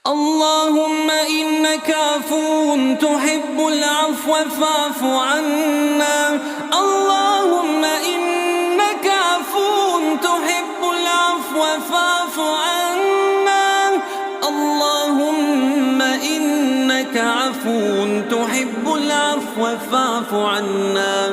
اللهم إنك عفو تحب العفو فاعف عنا. اللهم إنك عفو تحب العفو فاعف عنا. اللهم إنك عفو تحب العفو فاعف عنا.